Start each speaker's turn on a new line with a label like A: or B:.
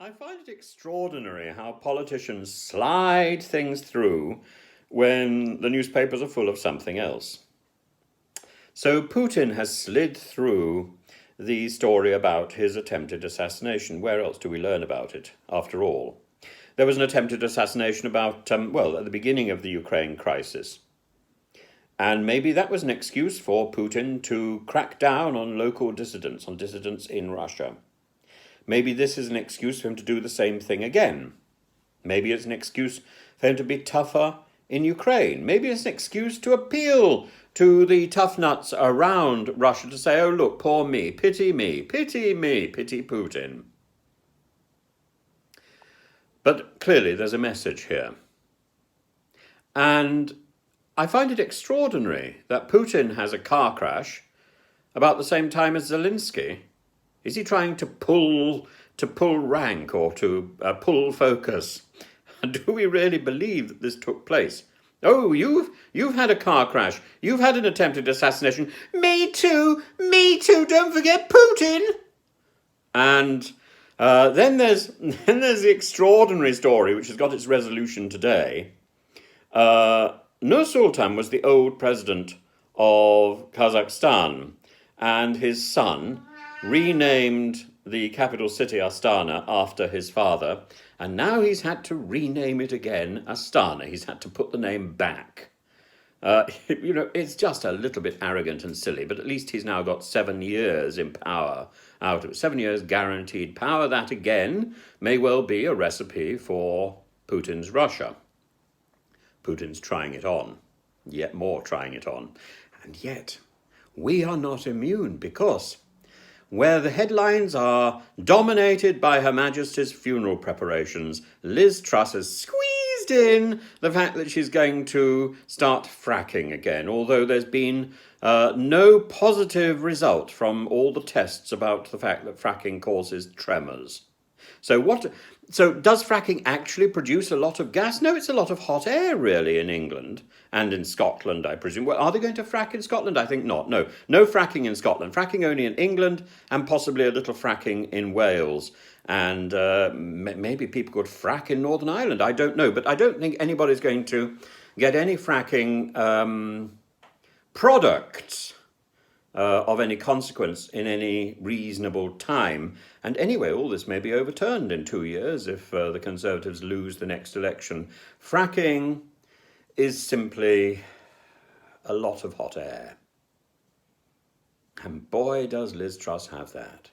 A: I find it extraordinary how politicians slide things through when the newspapers are full of something else. So Putin has slid through the story about his attempted assassination. Where else do we learn about it, after all? There was an attempted assassination about, at the beginning of the Ukraine crisis. And maybe that was an excuse for Putin to crack down on local dissidents, on dissidents in Russia. Maybe this is an excuse for him to do the same thing again. Maybe it's an excuse for him to be tougher in Ukraine. Maybe it's an excuse to appeal to the tough nuts around Russia to say, oh, look, poor me, pity pity Putin. But clearly there's a message here. And I find it extraordinary that Putin has a car crash about the same time as Zelensky. Is he trying to pull rank or to pull focus? Do we really believe that this took place? Oh, you've had a car crash. You've had an attempted assassination. Me too. Don't forget Putin. And then there's the extraordinary story, which has got its resolution today. Nursultan was the old president of Kazakhstan, and his son renamed the capital city Astana after his father, and now he's had to rename it again Astana. He's had to put the name back. It's just a little bit arrogant and silly, but at least he's now got 7 years in power out of it. 7 years guaranteed power. That, again, may well be a recipe for Putin's Russia. Putin's trying it on, yet more trying it on. And yet, we are not immune, because where the headlines are dominated by Her Majesty's funeral preparations, Liz Truss has squeezed in the fact that she's going to start fracking again, although there's been no positive result from all the tests about the fact that fracking causes tremors. So does fracking actually produce a lot of gas? No, it's a lot of hot air, really, in England and in Scotland, I presume. Well, are they going to frack in Scotland? I think not. No fracking in Scotland. Fracking only in England and possibly a little fracking in Wales. And maybe people could frack in Northern Ireland. I don't know. But I don't think anybody's going to get any fracking products of any consequence in any reasonable time. And anyway, all this may be overturned in 2 years if the Conservatives lose the next election. Fracking is simply a lot of hot air. And boy, does Liz Truss have that.